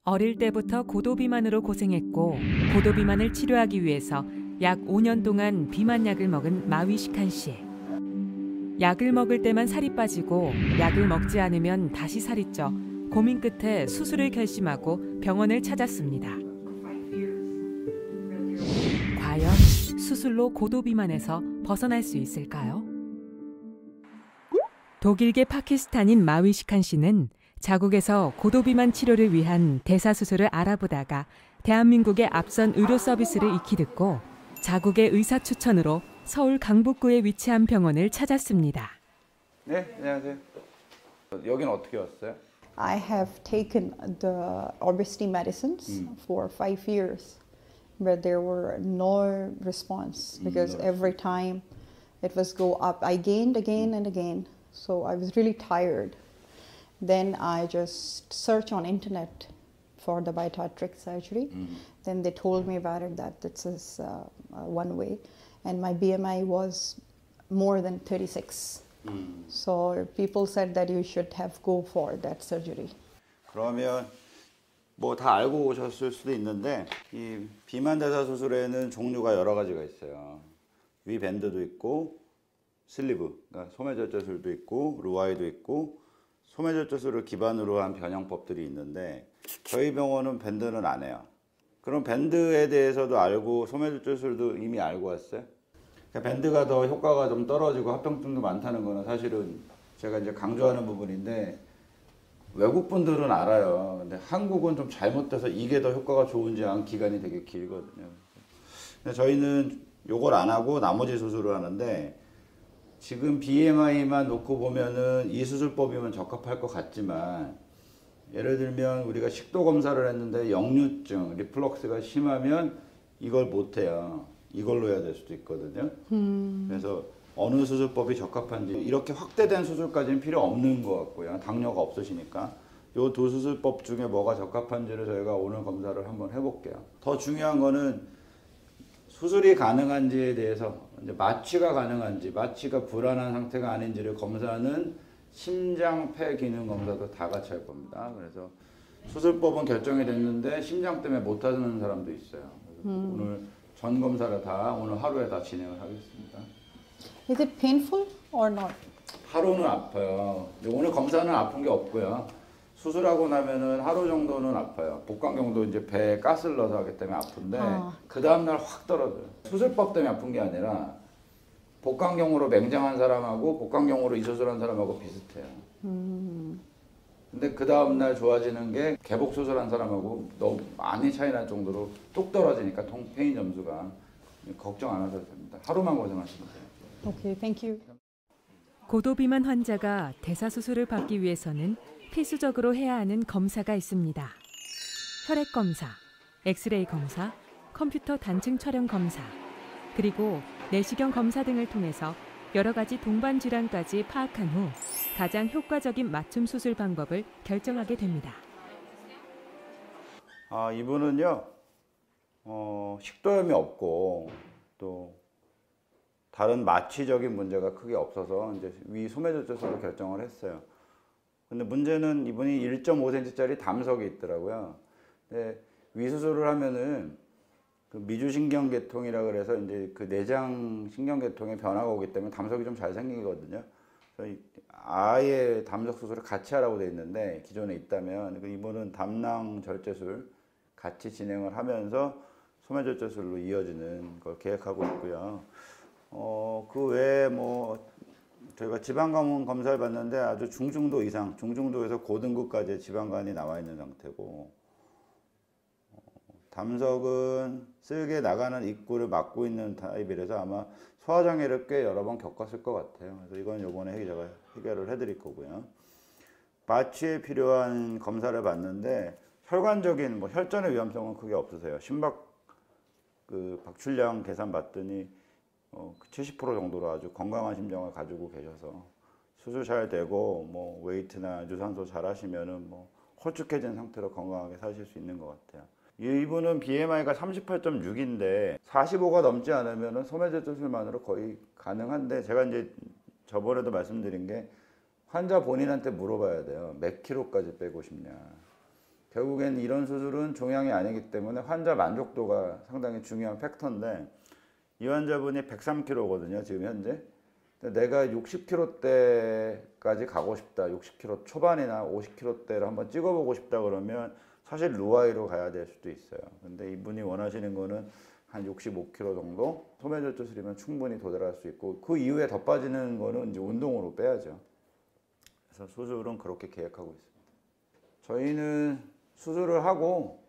어릴 때부터 고도비만으로 고생했고 고도비만을 치료하기 위해서 약 5년 동안 비만약을 먹은 마위시칸 씨. 약을 먹을 때만 살이 빠지고 약을 먹지 않으면 다시 살이 쪄 고민 끝에 수술을 결심하고 병원을 찾았습니다. 과연 수술로 고도비만에서 벗어날 수 있을까요? 독일계 파키스탄인 마위시칸 씨는 자국에서 고도비만 치료를 위한 대사수술을 알아보다가 대한민국의 앞선 의료 서비스를 익히 듣고 자국의 의사 추천으로 서울 강북구에 위치한 병원을 찾았습니다. 네, 안녕하세요. 여기는 어떻게 왔어요? I have taken the obesity medicines for 5 years, but there were no response because every time it was go up. I gained again and again, so I was really tired. Then I just searched on internet for the bariatric surgery. Then they told me about it that this is one way, and my BMI was more than 36. So people said that you should have go for that surgery. 그러면 뭐 다 알고 오셨을 수도 있는데 이 비만 대사 수술에는 종류가 여러 가지가 있어요. 위 밴드도 있고 슬리브, 그러니까 소매절제술도 있고 루아이도 있고 소매절제술을 기반으로 한 변형법들이 있는데 저희 병원은 밴드는 안 해요. 그럼 밴드에 대해서도 알고 소매절제술도 이미 알고 왔어요? 그러니까 밴드가 더 효과가 좀 떨어지고 합병증도 많다는 거는 사실은 제가 이제 강조하는 부분인데 외국 분들은 알아요. 근데 한국은 좀 잘못돼서 이게 더 효과가 좋은지 안 기간이 되게 길거든요. 근데 저희는 요걸 안 하고 나머지 수술을 하는데 지금 BMI만 놓고 보면은 이 수술법이면 적합할 것 같지만 예를 들면 우리가 식도 검사를 했는데 역류증, 리플럭스가 심하면 이걸 못 해요. 이걸로 해야 될 수도 있거든요. 그래서 어느 수술법이 적합한지 이렇게 확대된 수술까지는 필요 없는 것 같고요. 당뇨가 없으시니까. 요 두 수술법 중에 뭐가 적합한지를 저희가 오늘 검사를 한번 해볼게요. 더 중요한 거는 수술이 가능한지에 대해서 이제 마취가 가능한지 마취가 불안한 상태가 아닌지를 검사하는 심장 폐 기능 검사도 다 같이 할 겁니다. 그래서 수술법은 결정이 됐는데 심장 때문에 못 하는 사람도 있어요. 오늘 전 검사를 다 오늘 하루에 다 진행을 하겠습니다. Is it painful or not? 하루는 아파요. 오늘 검사는 아픈 게 없고요. 수술하고 나면은 하루 정도는 아파요. 복강경도 이제 배에 가스를 넣어서 하기 때문에 아픈데 그 다음날 확 떨어져요. 수술법 때문에 아픈 게 아니라 복강경으로 맹장한 사람하고 복강경으로 이 수술한 사람하고 비슷해요. 근데 그 다음날 좋아지는 게 개복 수술한 사람하고 너무 많이 차이 날 정도로 뚝 떨어지니까 페인 점수가 걱정 안 하셔도 됩니다. 하루만 고생하시면 돼요. Okay, thank you. 고도비만 환자가 대사수술을 받기 위해서는 필수적으로 해야 하는 검사가 있습니다. 혈액 검사, 엑스레이 검사, 컴퓨터 단층 촬영 검사, 그리고 내시경 검사 등을 통해서 여러 가지 동반 질환까지 파악한 후 가장 효과적인 맞춤 수술 방법을 결정하게 됩니다. 이분은요, 식도염이 없고 또 다른 마취적인 문제가 크게 없어서 이제 위 소매절제술로 결정을 했어요. 근데 문제는 이분이 1.5cm짜리 담석이 있더라고요. 근데 위 수술을 하면은 그 미주신경계통이라 그래서 이제 그 내장 신경계통에 변화가 오기 때문에 담석이 좀 잘 생기거든요. 그래서 아예 담석 수술을 같이 하라고 돼 있는데 기존에 있다면 이분은 담낭 절제술 같이 진행을 하면서 소매절제술로 이어지는 걸 계획하고 있고요. 그 외에 뭐 저희가 지방간문 검사를 받는데 아주 중증도 이상, 중증도에서 고등급까지의 지방간이 나와 있는 상태고 담석은 쓸개 나가는 입구를 막고 있는 타입이라서 아마 소화장애를 꽤 여러 번 겪었을 것 같아요. 그래서 이건 요번에 제가 해결을 해드릴 거고요. 마취에 필요한 검사를 받는데 혈관적인 뭐 혈전의 위험성은 크게 없으세요. 심박 그 박출량 계산 봤더니 70% 정도로 아주 건강한 심장을 가지고 계셔서 수술 잘 되고 뭐 웨이트나 유산소 잘 하시면은 뭐 홀쭉해진 상태로 건강하게 사실 수 있는 것 같아요. 이분은 BMI가 38.6인데 45가 넘지 않으면은 소매절제술만으로 거의 가능한데 제가 이제 저번에도 말씀드린 게 환자 본인한테 물어봐야 돼요. 몇 킬로까지 빼고 싶냐. 결국엔 이런 수술은 종양이 아니기 때문에 환자 만족도가 상당히 중요한 팩터인데 이 환자분이 103kg거든요, 지금 현재. 내가 60kg대까지 가고 싶다, 60kg 초반이나 50kg대를 한번 찍어보고 싶다 그러면 사실 루아이로 가야 될 수도 있어요. 근데 이분이 원하시는 거는 한 65kg 정도 소매절제술이면 충분히 도달할 수 있고 그 이후에 더 빠지는 거는 이제 운동으로 빼야죠. 그래서 수술은 그렇게 계획하고 있습니다. 저희는 수술을 하고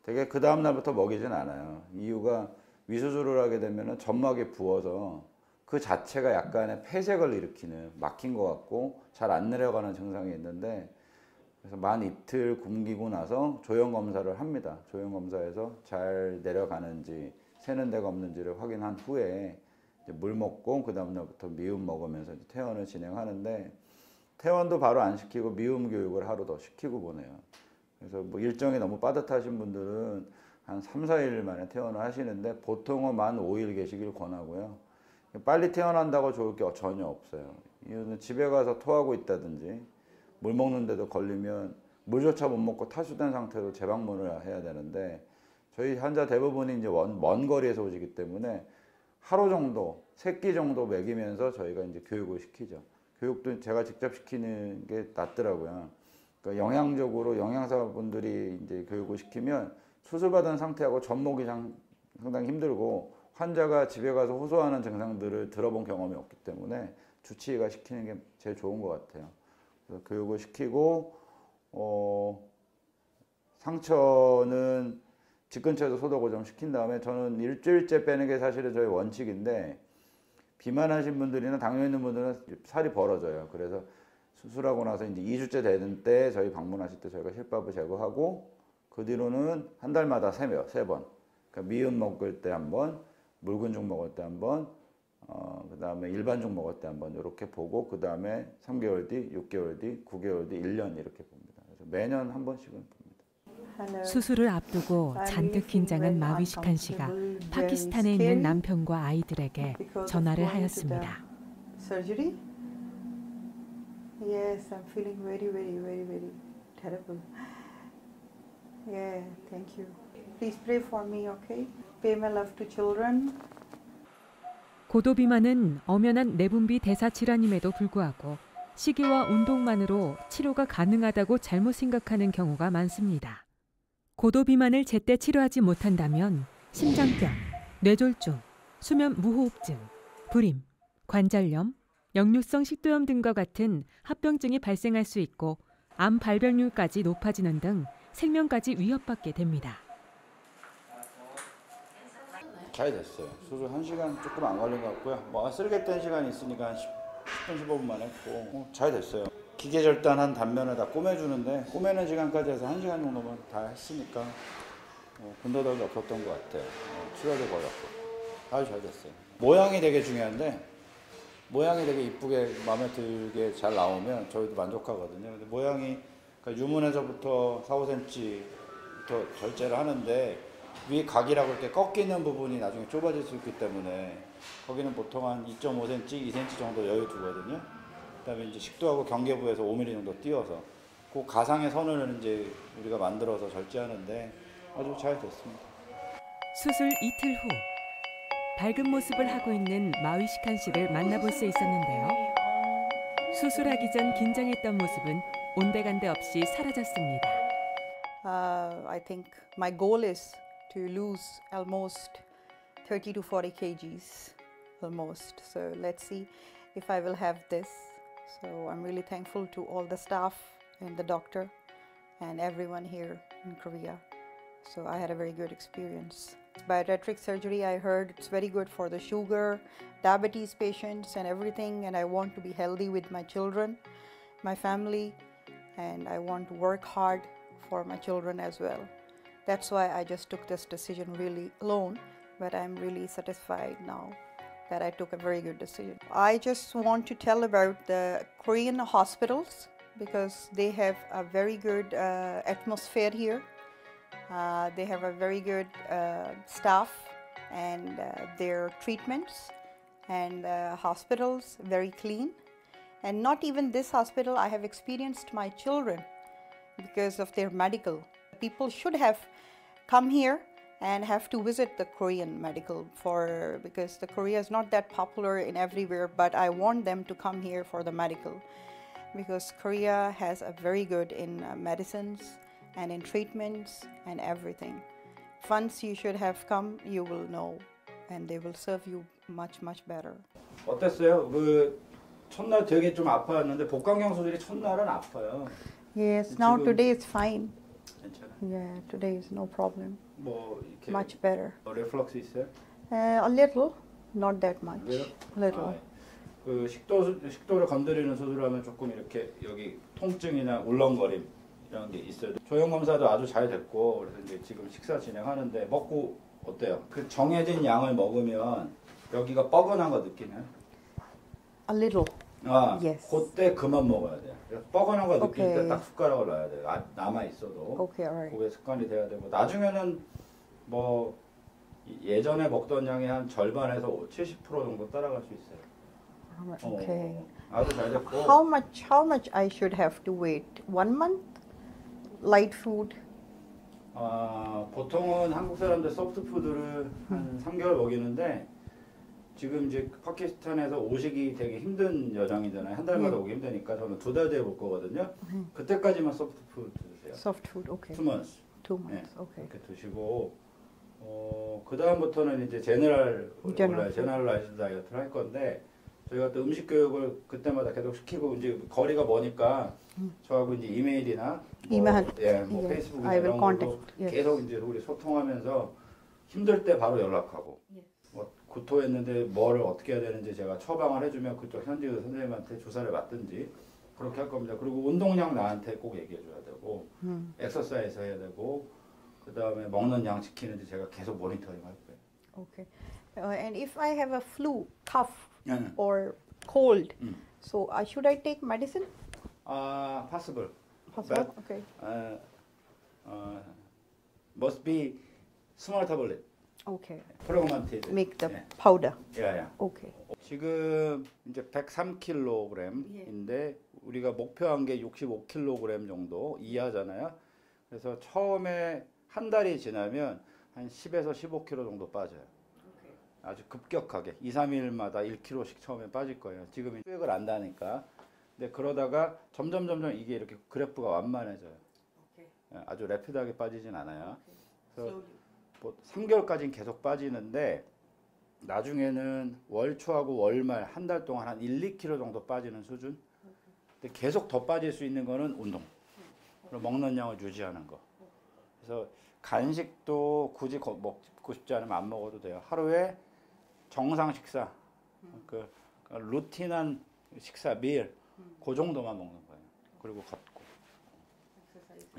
되게 그 다음 날부터 먹이진 않아요. 이유가 위수술을 하게 되면 점막이 부어서 그 자체가 약간의 폐색을 일으키는, 막힌 것 같고 잘 안 내려가는 증상이 있는데, 그래서 만 이틀 굶기고 나서 조형 검사를 합니다. 조형 검사에서 잘 내려가는지 새는 데가 없는지를 확인한 후에 이제 물 먹고 그 다음 날부터 미음 먹으면서 이제 퇴원을 진행하는데, 퇴원도 바로 안 시키고 미음 교육을 하루 더 시키고 보내요. 그래서 뭐 일정이 너무 빠듯하신 분들은 한 3, 4일 만에 퇴원을 하시는데 보통은 만 5일 계시길 권하고요. 빨리 퇴원한다고 좋을 게 전혀 없어요. 이유는 집에 가서 토하고 있다든지 물 먹는데도 걸리면 물조차 못 먹고 탈수된 상태로 재방문을 해야 되는데, 저희 환자 대부분이 이제 먼 거리에서 오시기 때문에 하루 정도, 3끼 정도 먹이면서 저희가 이제 교육을 시키죠. 교육도 제가 직접 시키는 게 낫더라고요. 그러니까 영양적으로 영양사분들이 이제 교육을 시키면 수술받은 상태하고 접목이 상당히 힘들고 환자가 집에 가서 호소하는 증상들을 들어본 경험이 없기 때문에 주치의가 시키는 게 제일 좋은 것 같아요. 그래서 교육을 시키고 상처는 집 근처에서 소독을 좀 시킨 다음에, 저는 일주일째 빼는 게 사실은 저희 원칙인데 비만하신 분들이나 당뇨 있는 분들은 살이 벌어져요. 그래서 수술하고 나서 이제 2주째 되는 때 저희 방문하실 때 저희가 실밥을 제거하고 그 뒤로는 한 달마다 3번. 그러니까 미음 먹을 때 한 번, 묽은 죽 먹을 때 한 번, 그 다음에 일반 죽 먹을 때 한 번 이렇게 보고 그 다음에 3개월 뒤, 6개월 뒤, 9개월 뒤, 1년 이렇게 봅니다. 그래서 매년 한 번씩은 봅니다. 수술을 앞두고 잔뜩 긴장한 마위시칸 씨가 파키스탄에 있는 남편과 아이들에게 전화를 하였습니다. Surgery? Yes, I'm feeling very, very, very, very terrible. Yeah, thank you. Please pray for me, okay? Pay my love to children. 고도비만은 엄연한 내분비 대사 질환임에도 불구하고 식이와 운동만으로 치료가 가능하다고 잘못 생각하는 경우가 많습니다. 고도비만을 제때 치료하지 못한다면 심장병, 뇌졸중, 수면 무호흡증, 불임, 관절염, 역류성 식도염 등과 같은 합병증이 발생할 수 있고 암 발병률까지 높아지는 등 생명까지 위협받게 됩니다. 잘 됐어요. 수술 1시간 조금 안 걸린 것 같고요. 뭐 쓸개뗀 시간이 있으니까 한 10분 15분만 했고 잘 됐어요. 기계절단한 단면을 다 꼬매주는데 꼬매는 시간까지 해서 1시간 정도면 다 했으니까 군더더기 없었던 것 같아요. 출혈도 거의 없고 아주 잘 됐어요. 모양이 되게 중요한데 모양이 되게 이쁘게 마음에 들게 잘 나오면 저희도 만족하거든요. 근데 모양이 그러니까 유문에서부터 4, 5cm부터 절제를 하는데 위 각이라고 이렇게 꺾이는 부분이 나중에 좁아질 수 있기 때문에 거기는 보통 한 2.5cm, 2cm 정도 여유 두거든요. 그다음에 이제 식도하고 경계부에서 5mm 정도 띄워서 그 가상의 선을 이제 우리가 만들어서 절제하는데 아주 잘 됐습니다. 수술 이틀 후 밝은 모습을 하고 있는 마위시칸 씨를 만나볼 수 있었는데요. 수술하기 전 긴장했던 모습은 온데간데 없이 사라졌습니다. I think my goal is to lose almost 30 to 40 kgs almost. So let's see if I will have this. So I'm really thankful to all the staff and the doctor and everyone here in Korea. So I had a very good experience. Bariatric surgery, I heard it's very good for the sugar, diabetes patients and everything, and I want to be healthy with my children, my family, and I want to work hard for my children as well. That's why I just took this decision really alone, but I'm really satisfied now that I took a very good decision. I just want to tell about the Korean hospitals because they have a very good atmosphere here. They have a very good staff and their treatments and hospitals very clean. And not even this hospital, I have experienced my children because of their medical. People should have come here and have to visit the Korean medical because the Korea is not that popular in everywhere, but I want them to come here for the medical because Korea has a very good in medicines and in treatments and everything. Once you should have come, you will know and they will serve you much better. 어땠어요? 그 첫날 되게 좀 아팠는데 복강경 수술이 첫날은 아파요. Yes, now today it's fine. 괜찮아. Yeah, today is no problem. 뭐 이렇게 Much better. 리플렉스 있어요? A little, not that much. Little. 그 식도를 건드리는 수술하면 조금 이렇게 여기 통증이나 울렁거림 이런 게 있어요. 조형 검사도 아주 잘 됐고 그래서 이제 지금 식사 진행하는데 먹고 어때요? 그 정해진 양을 먹으면 여기가 뻐근한 거 느끼나요? A little. Yes. 그때 그만 먹어야 돼요. 뻐근한 거 느낄 Okay. 때 딱 숟가락을 넣어야 돼요. 남아 있어도. Okay, alright. 그게 습관이 돼야 되고 나중에는 뭐 예전에 먹던 양의 한 절반에서 70% 정도 따라갈 수 있어요. Okay. 아주 잘 됐고. How much I should have to wait? 1 month? Light food? 보통은 한국 사람들 소프트 푸드를 한 3개월 먹이는데 지금 이제 파키스탄에서 오시기 되게 힘든 여정이잖아요. 한 달마다 오기 힘드니까 저는 2달 뒤에 올 거거든요. 그때까지만 소프트 푸드 드세요. Soft food, okay. 2 months. 2 months, okay. 이렇게 드시고 그 다음부터는 이제 제너럴라이즈 다이어트를 할 건데 저희가 또 음식 교육을 그때마다 계속 시키고 이제 거리가 머니까 저하고 이제 이메일이나 뭐 페이스북이나 이런 걸로 계속 이제 우리 소통하면서 힘들 때 바로 연락하고 뭐 구토했는데 뭐를 어떻게 해야 되는지 제가 처방을 해주면 그쪽 현지 의사 선생님한테 주사를 맞든지 그렇게 할 겁니다. 그리고 운동량 나한테 꼭 얘기해 줘야 되고 엑서사이즈 해야 되고 그 다음에 먹는 양 지키는지 제가 계속 모니터링 할 거예요. Okay. And if I have a flu, cough, or cold, so should I take medicine? Possible. Possible? But, Okay. Must be small tablet. Okay. 프로그먼티드. Make the powder. Yeah. Okay. 지금 이제 103kg인데 우리가 목표한 게 65kg 정도 이하잖아요. 그래서 처음에 한 달이 지나면 한 10에서 15kg 정도 빠져요. 아주 급격하게 2, 3일마다 1kg씩 처음에 빠질 거예요. 지금 수액을 안다니까. 근데 그러다가 점점 이게 이렇게 그래프가 완만해져요. 아주 래피드하게 빠지진 않아요. 그래서 뭐 3개월까지는 계속 빠지는데 나중에는 월 초하고 월말 한 달 동안 한 1, 2kg 정도 빠지는 수준. 근데 계속 더 빠질 수 있는 거는 운동. 그리고 먹는 양을 유지하는 거. 그래서 간식도 굳이 먹고 싶지 않으면 안 먹어도 돼요. 하루에 정상 식사, 그 루틴한 식사, 밀, 그 정도만 먹는 거예요. 그리고 걷고.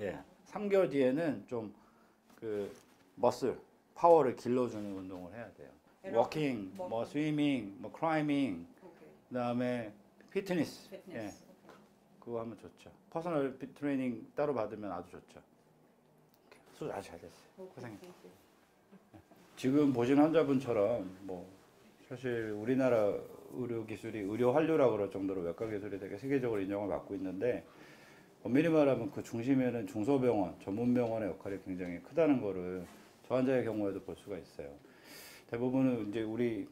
예, 3개월 뒤에는 좀 그 머슬, 파워를 길러주는 운동을 해야 돼요. 워킹, 뭐 스위밍, 뭐 클라이밍, 그다음에 피트니스. 예, 그거 하면 좋죠. 퍼스널 트레이닝 따로 받으면 아주 좋죠. 수술 아주 잘 됐어요. 고생했어요. 지금 보신 환자분처럼 뭐 사실 우리나라 의료 기술이 의료 한류라고 그럴 정도로 외과 기술이 되게 세계적으로 인정을 받고 있는데 엄밀히 말하면 그 중심에는 중소병원, 전문병원의 역할이 굉장히 크다는 거를 저 환자의 경우에도 볼 수가 있어요. 대부분은 이제 우리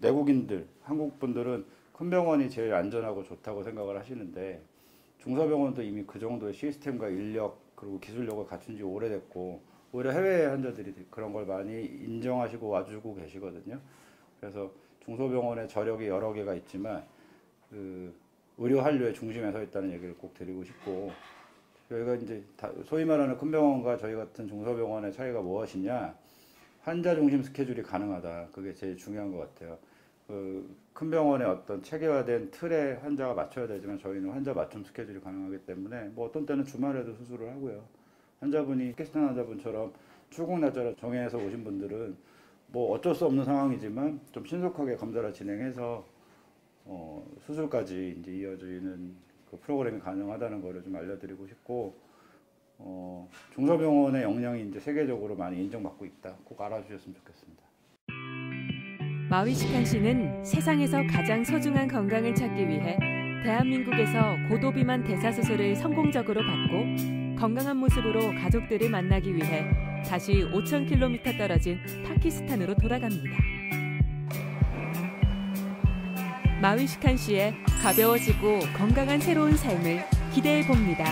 내국인들, 한국 분들은 큰 병원이 제일 안전하고 좋다고 생각을 하시는데 중소병원도 이미 그 정도의 시스템과 인력 그리고 기술력을 갖춘 지 오래됐고 오히려 해외 환자들이 그런 걸 많이 인정하시고 와주고 계시거든요. 그래서 중소병원의 저력이 여러 개가 있지만 그 의료 한류의 중심에 서 있다는 얘기를 꼭 드리고 싶고 저희가 이제 소위 말하는 큰 병원과 저희 같은 중소병원의 차이가 무엇이냐 환자 중심 스케줄이 가능하다. 그게 제일 중요한 것 같아요. 그 큰 병원의 어떤 체계화된 틀에 환자가 맞춰야 되지만 저희는 환자 맞춤 스케줄이 가능하기 때문에 뭐 어떤 때는 주말에도 수술을 하고요. 환자분이 파키스탄 환자분처럼 출국 날짜를 정해서 오신 분들은 뭐 어쩔 수 없는 상황이지만 좀 신속하게 검사를 진행해서 수술까지 이제 이어지는 그 프로그램이 가능하다는 거를 좀 알려드리고 싶고 중소병원의 역량이 이제 세계적으로 많이 인정받고 있다. 꼭 알아주셨으면 좋겠습니다. 마위시칸 씨는 세상에서 가장 소중한 건강을 찾기 위해 대한민국에서 고도비만 대사수술을 성공적으로 받고 건강한 모습으로 가족들을 만나기 위해 다시 5,000km 떨어진 파키스탄으로 돌아갑니다. 마위시칸 씨의 가벼워지고 건강한 새로운 삶을 기대해 봅니다.